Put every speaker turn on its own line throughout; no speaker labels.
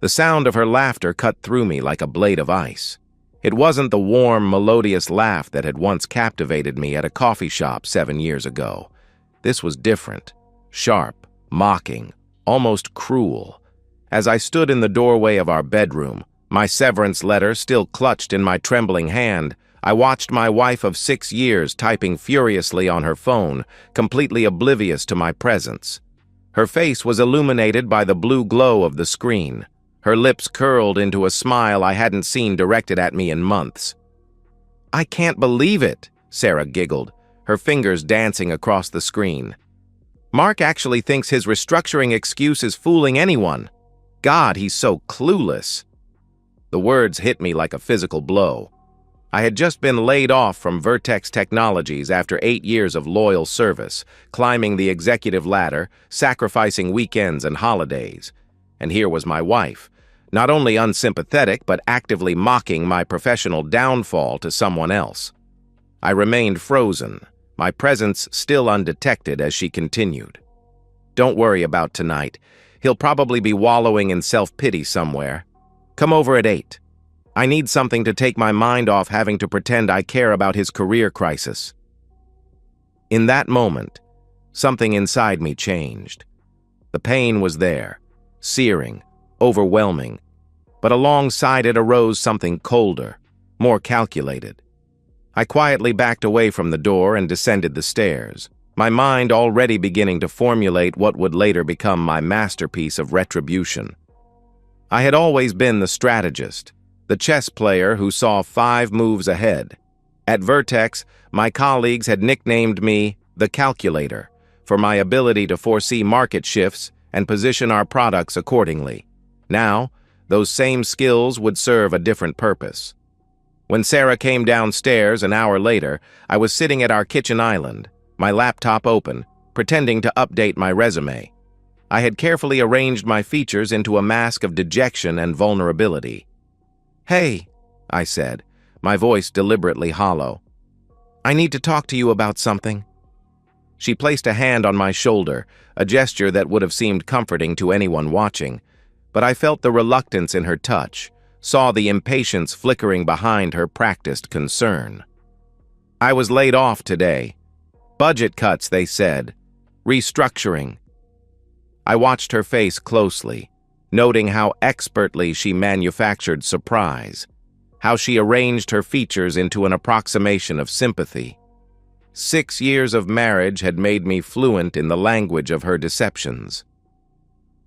The sound of her laughter cut through me like a blade of ice. It wasn't the warm, melodious laugh that had once captivated me at a coffee shop 7 years ago. This was different, sharp, mocking, almost cruel. As I stood in the doorway of our bedroom, my severance letter still clutched in my trembling hand, I watched my wife of 6 years typing furiously on her phone, completely oblivious to my presence. Her face was illuminated by the blue glow of the screen. Her lips curled into a smile I hadn't seen directed at me in months. "I can't believe it," Sarah giggled, her fingers dancing across the screen. "Mark actually thinks his restructuring excuse is fooling anyone. God, he's so clueless." The words hit me like a physical blow. I had just been laid off from Vertex Technologies after 8 years of loyal service, climbing the executive ladder, sacrificing weekends and holidays. And here was my wife, not only unsympathetic but actively mocking my professional downfall to someone else. I remained frozen, my presence still undetected as she continued. "Don't worry about tonight. He'll probably be wallowing in self-pity somewhere. Come over at 8. I need something to take my mind off having to pretend I care about his career crisis." In that moment, something inside me changed. The pain was there, searing, overwhelming, but alongside it arose something colder, more calculated. I quietly backed away from the door and descended the stairs, my mind already beginning to formulate what would later become my masterpiece of retribution. I had always been the strategist, the chess player who saw 5 moves ahead. At Vertex, my colleagues had nicknamed me the Calculator for my ability to foresee market shifts and position our products accordingly. Now, those same skills would serve a different purpose. When Sarah came downstairs an hour later, I was sitting at our kitchen island, my laptop open, pretending to update my resume. I had carefully arranged my features into a mask of dejection and vulnerability. "Hey," I said, my voice deliberately hollow. "I need to talk to you about something." She placed a hand on my shoulder, a gesture that would have seemed comforting to anyone watching, but I felt the reluctance in her touch, saw the impatience flickering behind her practiced concern. "I was laid off today. Budget cuts, they said. Restructuring." I watched her face closely, noting how expertly she manufactured surprise, how she arranged her features into an approximation of sympathy. 6 years of marriage had made me fluent in the language of her deceptions.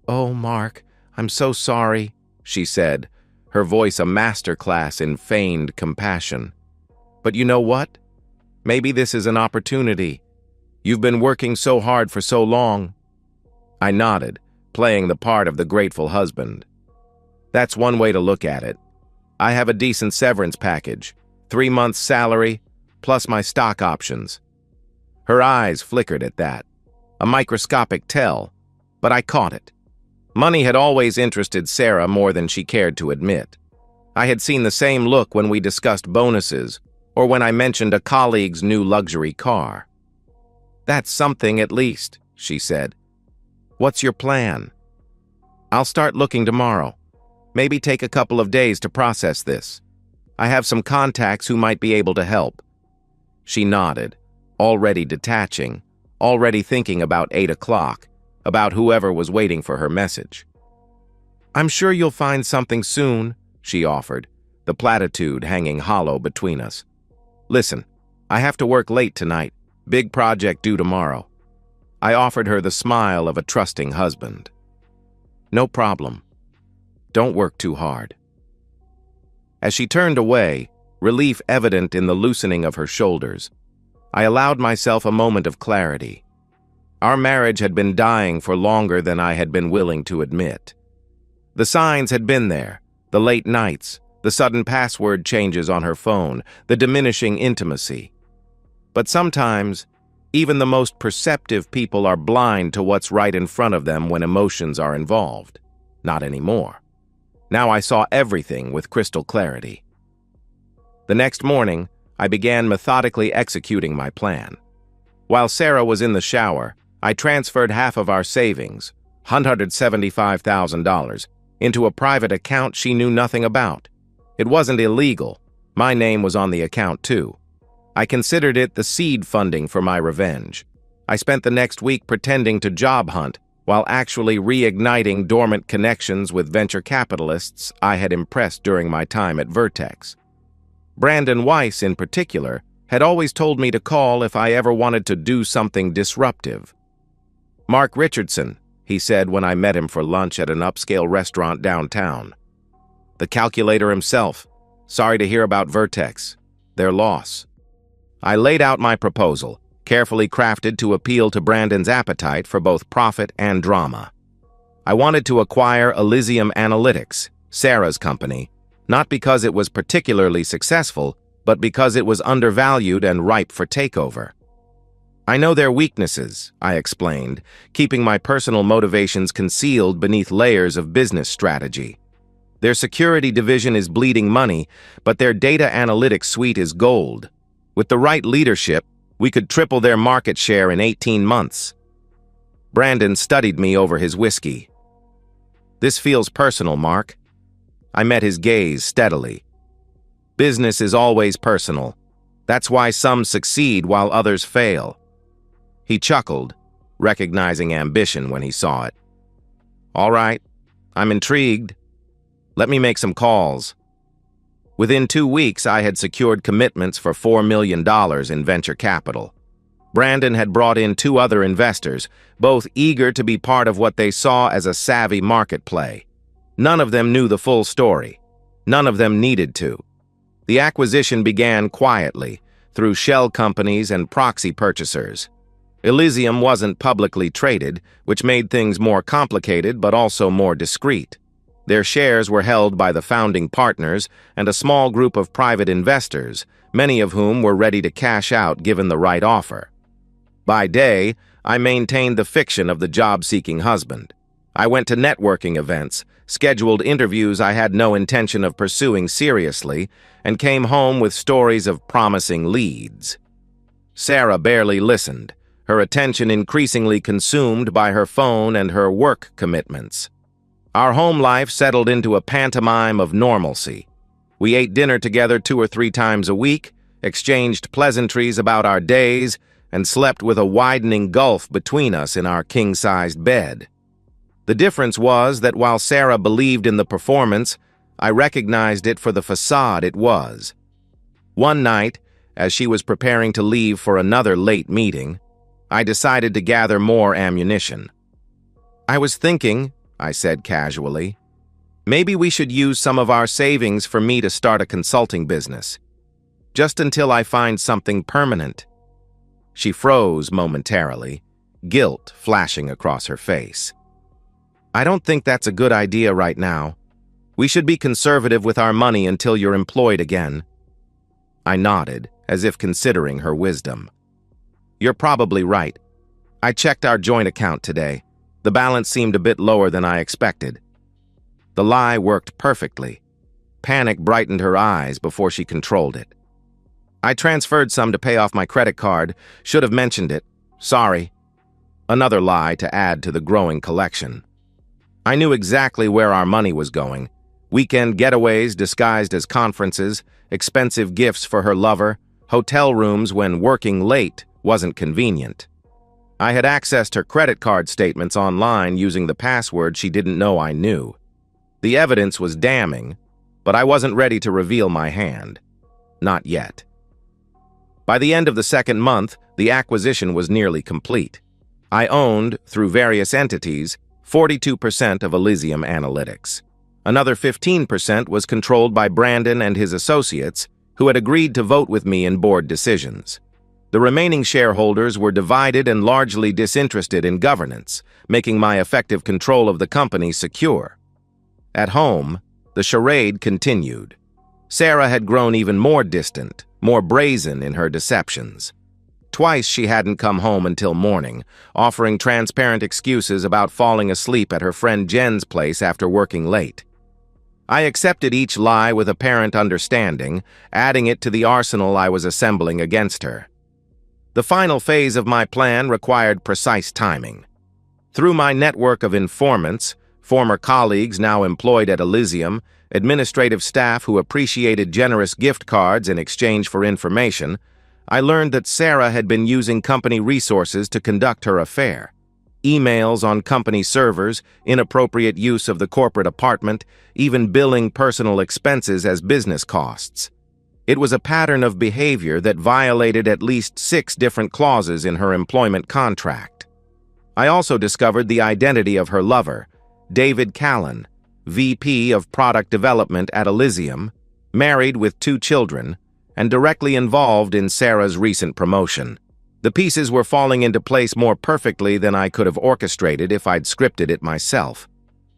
"Oh, Mark, I'm so sorry," she said, her voice a masterclass in feigned compassion. "But you know what? Maybe this is an opportunity. You've been working so hard for so long." I nodded, playing the part of the grateful husband. "That's one way to look at it. I have a decent severance package, 3 months' salary, plus my stock options." Her eyes flickered at that, a microscopic tell, but I caught it. Money had always interested Sarah more than she cared to admit. I had seen the same look when we discussed bonuses, or when I mentioned a colleague's new luxury car. "That's something at least," she said. "What's your plan?" "I'll start looking tomorrow. Maybe take a couple of days to process this. I have some contacts who might be able to help." She nodded, already detaching, already thinking about 8 o'clock, about whoever was waiting for her message. "I'm sure you'll find something soon," she offered, the platitude hanging hollow between us. "Listen, I have to work late tonight. Big project due tomorrow." I offered her the smile of a trusting husband. "No problem. Don't work too hard." As she turned away, relief evident in the loosening of her shoulders, I allowed myself a moment of clarity. Our marriage had been dying for longer than I had been willing to admit. The signs had been there, the late nights, the sudden password changes on her phone, the diminishing intimacy. But sometimes, even the most perceptive people are blind to what's right in front of them when emotions are involved. Not anymore. Now I saw everything with crystal clarity. The next morning, I began methodically executing my plan. While Sarah was in the shower, I transferred half of our savings, $175,000, into a private account she knew nothing about. It wasn't illegal. My name was on the account too. I considered it the seed funding for my revenge. I spent the next week pretending to job hunt while actually reigniting dormant connections with venture capitalists I had impressed during my time at Vertex. Brandon Weiss, in particular, had always told me to call if I ever wanted to do something disruptive. "Mark Richardson," he said when I met him for lunch at an upscale restaurant downtown. "The calculator himself. Sorry to hear about Vertex. Their loss." I laid out my proposal, carefully crafted to appeal to Brandon's appetite for both profit and drama. I wanted to acquire Elysium Analytics, Sarah's company, not because it was particularly successful, but because it was undervalued and ripe for takeover. "I know their weaknesses," I explained, keeping my personal motivations concealed beneath layers of business strategy. "Their security division is bleeding money, but their data analytics suite is gold. With the right leadership, we could triple their market share in 18 months. Brandon studied me over his whiskey. "This feels personal, Mark." I met his gaze steadily. "Business is always personal. That's why some succeed while others fail." He chuckled, recognizing ambition when he saw it. "All right, I'm intrigued. Let me make some calls." Within 2 weeks, I had secured commitments for $4 million in venture capital. Brandon had brought in 2 other investors, both eager to be part of what they saw as a savvy market play. None of them knew the full story. None of them needed to. The acquisition began quietly, through shell companies and proxy purchasers. Elysium wasn't publicly traded, which made things more complicated but also more discreet. Their shares were held by the founding partners and a small group of private investors, many of whom were ready to cash out given the right offer. By day, I maintained the fiction of the job-seeking husband. I went to networking events, scheduled interviews I had no intention of pursuing seriously, and came home with stories of promising leads. Sarah barely listened, her attention increasingly consumed by her phone and her work commitments. Our home life settled into a pantomime of normalcy. We ate dinner together 2 or 3 times a week, exchanged pleasantries about our days, and slept with a widening gulf between us in our king-sized bed. The difference was that while Sarah believed in the performance, I recognized it for the facade it was. One night, as she was preparing to leave for another late meeting, I decided to gather more ammunition. "I was thinking," I said casually, "maybe we should use some of our savings for me to start a consulting business. Just until I find something permanent." She froze momentarily, guilt flashing across her face. "I don't think that's a good idea right now. We should be conservative with our money until you're employed again." I nodded, as if considering her wisdom. "You're probably right. I checked our joint account today. The balance seemed a bit lower than I expected." The lie worked perfectly. Panic brightened her eyes before she controlled it. "I transferred some to pay off my credit card. Should have mentioned it. Sorry." Another lie to add to the growing collection. I knew exactly where our money was going. Weekend getaways disguised as conferences, expensive gifts for her lover, hotel rooms when working late wasn't convenient. I had accessed her credit card statements online using the password she didn't know I knew. The evidence was damning, but I wasn't ready to reveal my hand. Not yet. By the end of the 2nd month, the acquisition was nearly complete. I owned, through various entities, 42% of Elysium Analytics. Another 15% was controlled by Brandon and his associates, who had agreed to vote with me in board decisions. The remaining shareholders were divided and largely disinterested in governance, making my effective control of the company secure. At home, the charade continued. Sarah had grown even more distant, more brazen in her deceptions. Twice she hadn't come home until morning, offering transparent excuses about falling asleep at her friend Jen's place after working late. I accepted each lie with apparent understanding, adding it to the arsenal I was assembling against her. The final phase of my plan required precise timing. Through my network of informants, former colleagues now employed at Elysium, administrative staff who appreciated generous gift cards in exchange for information, I learned that Sarah had been using company resources to conduct her affair. Emails on company servers, inappropriate use of the corporate apartment, even billing personal expenses as business costs. It was a pattern of behavior that violated at least 6 different clauses in her employment contract. I also discovered the identity of her lover, David Callan, VP of Product Development at Elysium, married with 2 children, and directly involved in Sarah's recent promotion. The pieces were falling into place more perfectly than I could have orchestrated if I'd scripted it myself.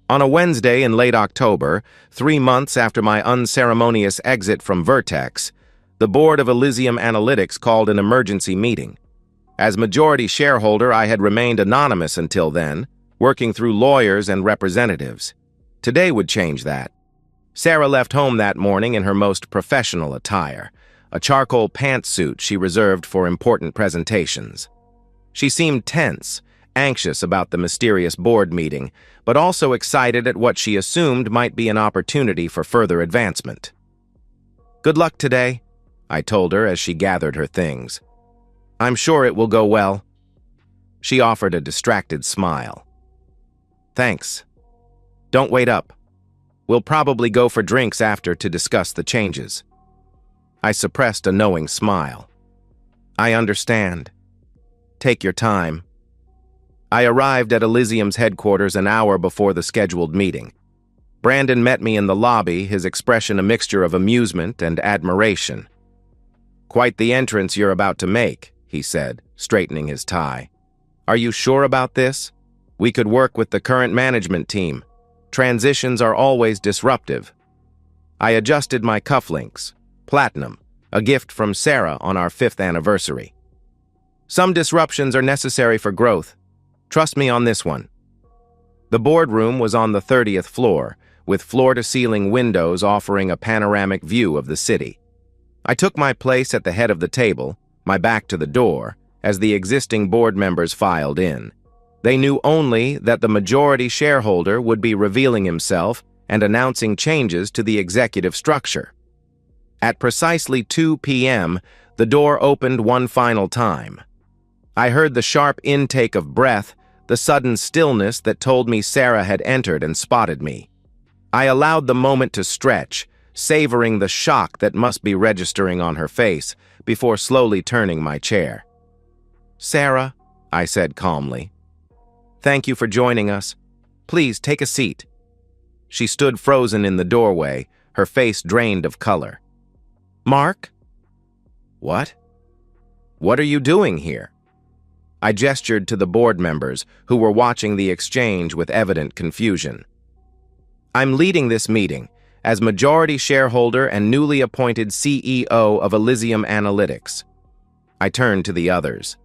On a Wednesday in late October, 3 months after my unceremonious exit from Vertex, the board of Elysium Analytics called an emergency meeting. As majority shareholder, I had remained anonymous until then, working through lawyers and representatives. Today would change that. Sarah left home that morning in her most professional attire, a charcoal pantsuit she reserved for important presentations. She seemed tense, anxious about the mysterious board meeting, but also excited at what she assumed might be an opportunity for further advancement. "Good luck today," I told her as she gathered her things. "I'm sure it will go well." She offered a distracted smile. "Thanks. Don't wait up. We'll probably go for drinks after to discuss the changes." I suppressed a knowing smile. "I understand. Take your time." I arrived at Elysium's headquarters an hour before the scheduled meeting. Brandon met me in the lobby, his expression a mixture of amusement and admiration. "Quite the entrance you're about to make," he said, straightening his tie. "Are you sure about this? We could work with the current management team. Transitions are always disruptive." I adjusted my cufflinks. Platinum, a gift from Sarah on our 5th anniversary. "Some disruptions are necessary for growth. Trust me on this one." The boardroom was on the 30th floor, with floor-to-ceiling windows offering a panoramic view of the city. I took my place at the head of the table, my back to the door, as the existing board members filed in. They knew only that the majority shareholder would be revealing himself and announcing changes to the executive structure. At precisely 2 p.m., the door opened one final time. I heard the sharp intake of breath, the sudden stillness that told me Sarah had entered and spotted me. I allowed the moment to stretch, savoring the shock that must be registering on her face, before slowly turning my chair. "Sarah," I said calmly, "thank you for joining us. Please take a seat." She stood frozen in the doorway, her face drained of color. "Mark?" "What? What are you doing here?" I gestured to the board members, who were watching the exchange with evident confusion. "I'm leading this meeting as majority shareholder and newly appointed CEO of Elysium Analytics." I turned to the others.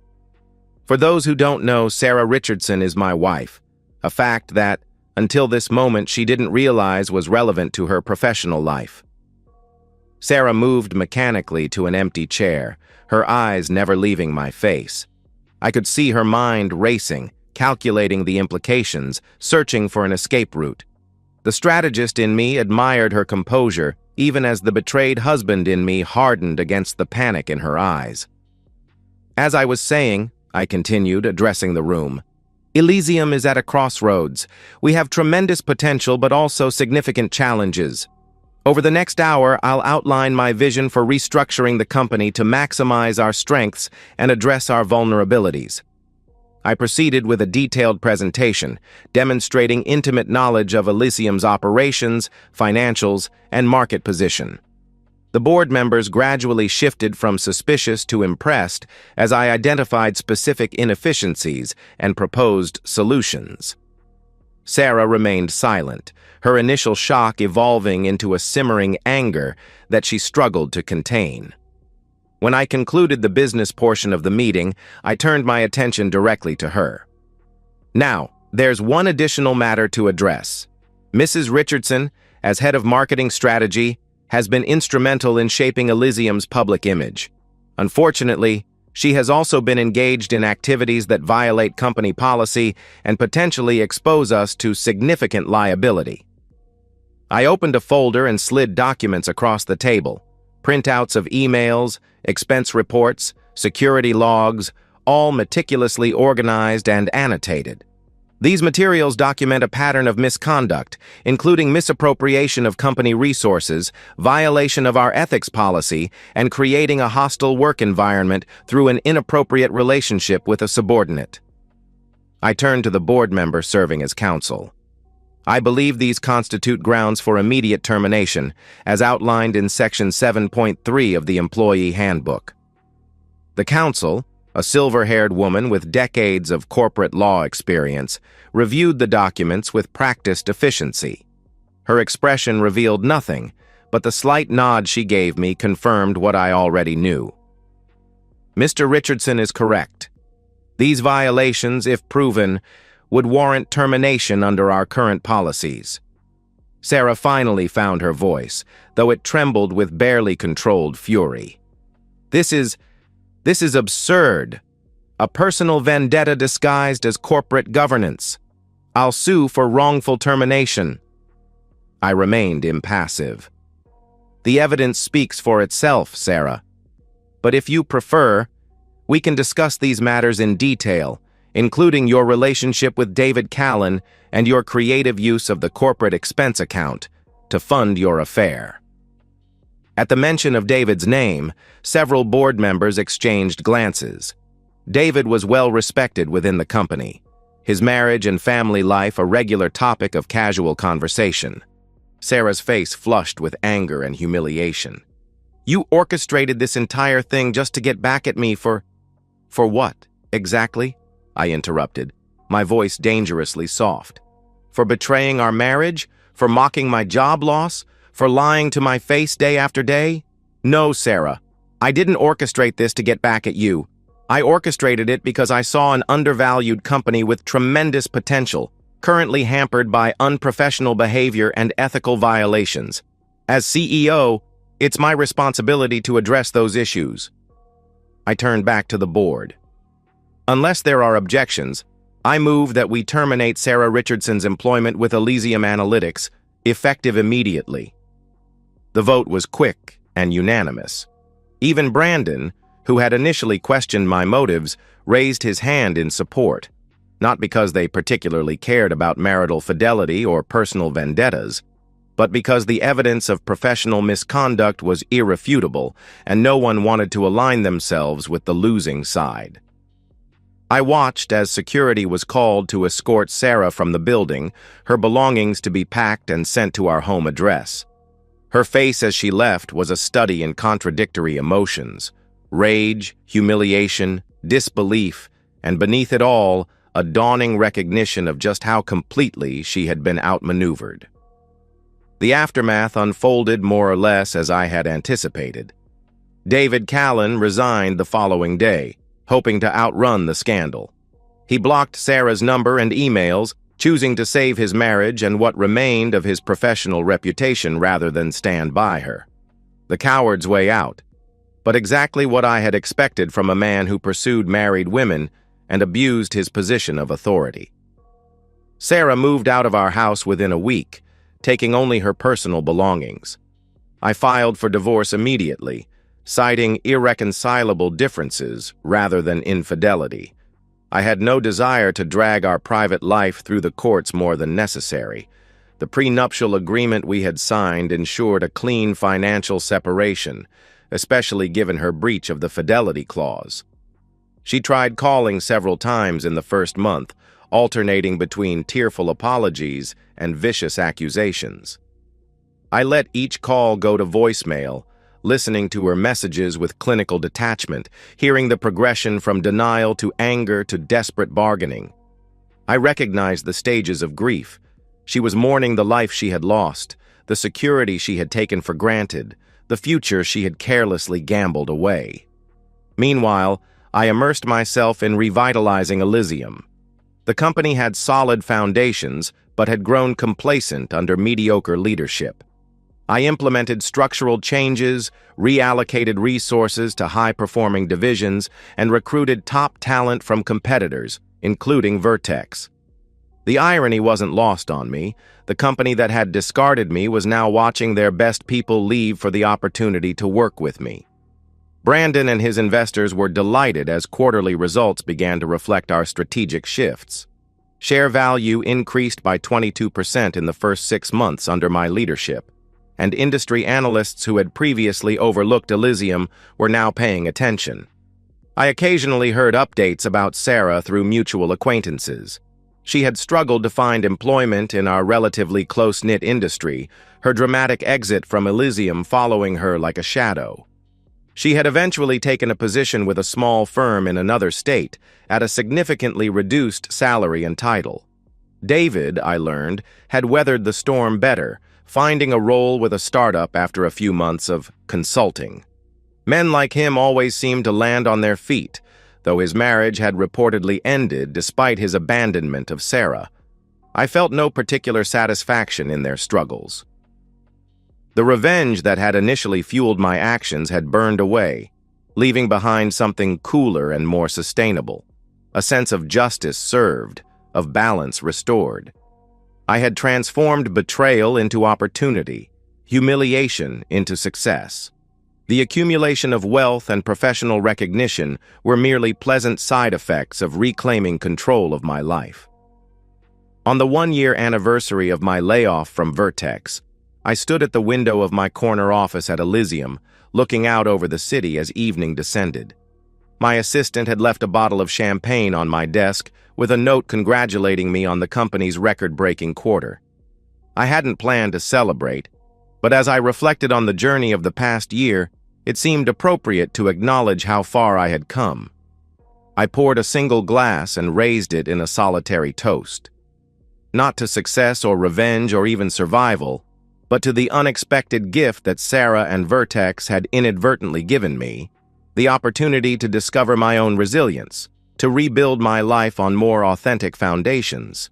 "For those who don't know, Sarah Richardson is my wife, a fact that, until this moment, she didn't realize was relevant to her professional life." Sarah moved mechanically to an empty chair, her eyes never leaving my face. I could see her mind racing, calculating the implications, searching for an escape route. The strategist in me admired her composure, even as the betrayed husband in me hardened against the panic in her eyes. "As I was saying," I continued, addressing the room, "Elysium is at a crossroads. We have tremendous potential but also significant challenges. Over the next hour, I'll outline my vision for restructuring the company to maximize our strengths and address our vulnerabilities." I proceeded with a detailed presentation, demonstrating intimate knowledge of Elysium's operations, financials, and market position. The board members gradually shifted from suspicious to impressed as I identified specific inefficiencies and proposed solutions. Sarah remained silent, her initial shock evolving into a simmering anger that she struggled to contain. When I concluded the business portion of the meeting, I turned my attention directly to her. "Now, there's one additional matter to address. Mrs. Richardson, as head of marketing strategy, has been instrumental in shaping Elysium's public image. Unfortunately, She has also been engaged in activities that violate company policy and potentially expose us to significant liability. I opened a folder and slid documents across the table. Printouts of emails, expense reports, security logs, all meticulously organized and annotated. These materials document a pattern of misconduct, including misappropriation of company resources, violation of our ethics policy, and creating a hostile work environment through an inappropriate relationship with a subordinate. I turned to the board member serving as counsel. I believe these constitute grounds for immediate termination, as outlined in Section 7.3 of the Employee Handbook. The counsel, a silver-haired woman with decades of corporate law experience, reviewed the documents with practiced efficiency. Her expression revealed nothing, but the slight nod she gave me confirmed what I already knew. Mr. Richardson is correct. These violations, if proven, would warrant termination under our current policies. Sarah finally found her voice, though it trembled with barely controlled fury. This is absurd. A personal vendetta disguised as corporate governance. I'll sue for wrongful termination. I remained impassive. The evidence speaks for itself, Sarah. But if you prefer, we can discuss these matters in detail, including your relationship with David Callan and your creative use of the corporate expense account to fund your affair. At the mention of David's name, several board members exchanged glances. David was well respected within the company, his marriage and family life a regular topic of casual conversation. Sarah's face flushed with anger and humiliation. You orchestrated this entire thing just to get back at me for what, exactly? I interrupted, my voice dangerously soft. For betraying our marriage? For mocking my job loss? For lying to my face day after day? No, Sarah. I didn't orchestrate this to get back at you. I orchestrated it because I saw an undervalued company with tremendous potential, currently hampered by unprofessional behavior and ethical violations. As CEO, it's my responsibility to address those issues. I turned back to the board. Unless there are objections, I move that we terminate Sarah Richardson's employment with Elysium Analytics, effective immediately. The vote was quick and unanimous. Even Brandon, who had initially questioned my motives, raised his hand in support, not because they particularly cared about marital fidelity or personal vendettas, but because the evidence of professional misconduct was irrefutable and no one wanted to align themselves with the losing side. I watched as security was called to escort Sarah from the building, her belongings to be packed and sent to our home address. Her face as she left was a study in contradictory emotions: rage, humiliation, disbelief, and beneath it all, a dawning recognition of just how completely she had been outmaneuvered. The aftermath unfolded more or less as I had anticipated. David Callan resigned the following day, hoping to outrun the scandal. He blocked Sarah's number and emails, choosing to save his marriage and what remained of his professional reputation rather than stand by her. The coward's way out, but exactly what I had expected from a man who pursued married women and abused his position of authority. Sarah moved out of our house within a week, taking only her personal belongings. I filed for divorce immediately, citing irreconcilable differences rather than infidelity. I had no desire to drag our private life through the courts more than necessary. The prenuptial agreement we had signed ensured a clean financial separation, especially given her breach of the fidelity clause. She tried calling several times in the first month, alternating between tearful apologies and vicious accusations. I let each call go to voicemail, listening to her messages with clinical detachment, hearing the progression from denial to anger to desperate bargaining. I recognized the stages of grief. She was mourning the life she had lost, the security she had taken for granted, the future she had carelessly gambled away. Meanwhile, I immersed myself in revitalizing Elysium. The company had solid foundations, but had grown complacent under mediocre leadership. I implemented structural changes, reallocated resources to high-performing divisions, and recruited top talent from competitors, including Vertex. The irony wasn't lost on me. The company that had discarded me was now watching their best people leave for the opportunity to work with me. Brandon and his investors were delighted as quarterly results began to reflect our strategic shifts. Share value increased by 22% in the first 6 months under my leadership, and industry analysts who had previously overlooked Elysium were now paying attention. I occasionally heard updates about Sarah through mutual acquaintances. She had struggled to find employment in our relatively close-knit industry, her dramatic exit from Elysium following her like a shadow. She had eventually taken a position with a small firm in another state at a significantly reduced salary and title. David, I learned, had weathered the storm better, finding a role with a startup after a few months of consulting. Men like him always seemed to land on their feet, though his marriage had reportedly ended despite his abandonment of Sarah. I felt no particular satisfaction in their struggles. The revenge that had initially fueled my actions had burned away, leaving behind something cooler and more sustainable. A sense of justice served, of balance restored. I had transformed betrayal into opportunity, humiliation into success. The accumulation of wealth and professional recognition were merely pleasant side effects of reclaiming control of my life. On the 1-year anniversary of my layoff from Vertex, I stood at the window of my corner office at Elysium, looking out over the city as evening descended. My assistant had left a bottle of champagne on my desk with a note congratulating me on the company's record-breaking quarter. I hadn't planned to celebrate, but as I reflected on the journey of the past year, it seemed appropriate to acknowledge how far I had come. I poured a single glass and raised it in a solitary toast. Not to success or revenge or even survival, but to the unexpected gift that Sarah and Vertex had inadvertently given me, the opportunity to discover my own resilience, to rebuild my life on more authentic foundations.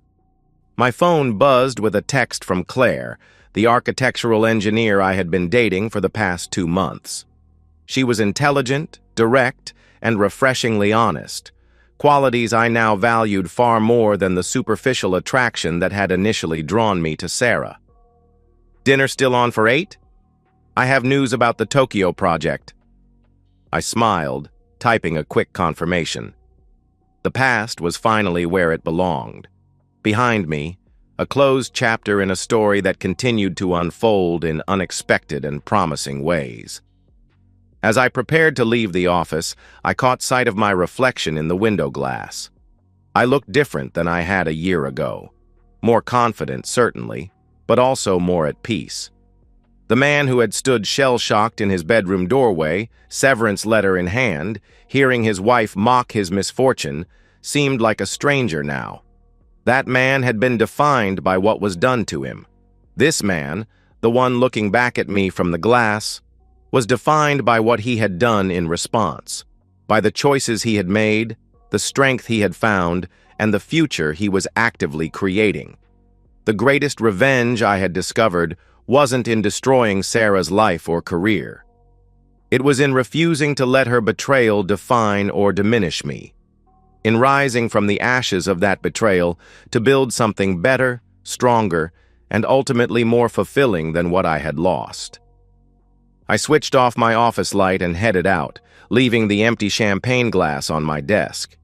My phone buzzed with a text from Claire, the architectural engineer I had been dating for the past 2 months. She was intelligent, direct, and refreshingly honest, qualities I now valued far more than the superficial attraction that had initially drawn me to Sarah. "Dinner still on for 8? I have news about the Tokyo project." I smiled, typing a quick confirmation. The past was finally where it belonged. Behind me, a closed chapter in a story that continued to unfold in unexpected and promising ways. As I prepared to leave the office, I caught sight of my reflection in the window glass. I looked different than I had a year ago. More confident, certainly, but also more at peace. The man who had stood shell-shocked in his bedroom doorway, severance letter in hand, hearing his wife mock his misfortune, seemed like a stranger now. That man had been defined by what was done to him. This man, the one looking back at me from the glass, was defined by what he had done in response, by the choices he had made, the strength he had found, and the future he was actively creating. The greatest revenge I had discovered wasn't in destroying Sarah's life or career. It was in refusing to let her betrayal define or diminish me, in rising from the ashes of that betrayal to build something better, stronger, and ultimately more fulfilling than what I had lost. I switched off my office light and headed out, leaving the empty champagne glass on my desk.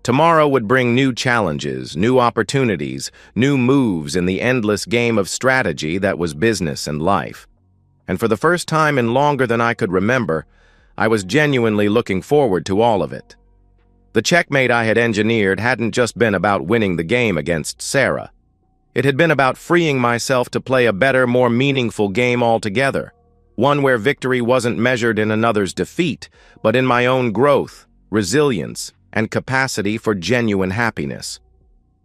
Tomorrow would bring new challenges, new opportunities, new moves in the endless game of strategy that was business and life. And for the first time in longer than I could remember, I was genuinely looking forward to all of it. The checkmate I had engineered hadn't just been about winning the game against Sarah. It had been about freeing myself to play a better, more meaningful game altogether, one where victory wasn't measured in another's defeat, but in my own growth, resilience, and capacity for genuine happiness.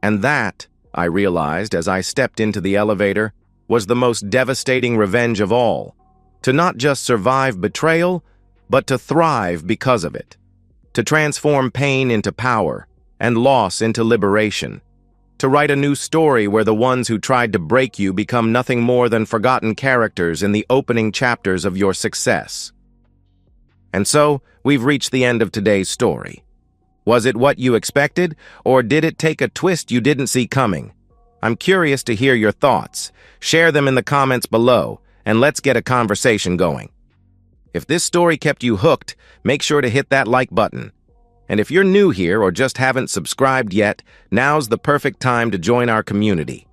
And that, I realized as I stepped into the elevator, was the most devastating revenge of all. To not just survive betrayal, but to thrive because of it. To transform pain into power and loss into liberation. to write a new story where the ones who tried to break you become nothing more than forgotten characters in the opening chapters of your success. And so, we've reached the end of today's story. Was it what you expected, or did it take a twist you didn't see coming? I'm curious to hear your thoughts. Share them in the comments below, and let's get a conversation going. If this story kept you hooked, make sure to hit that like button. And if you're new here or just haven't subscribed yet, now's the perfect time to join our community.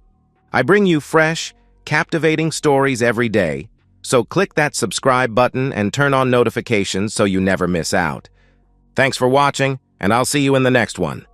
I bring you fresh, captivating stories every day, so click that subscribe button and turn on notifications so you never miss out. Thanks for watching, and I'll see you in the next one.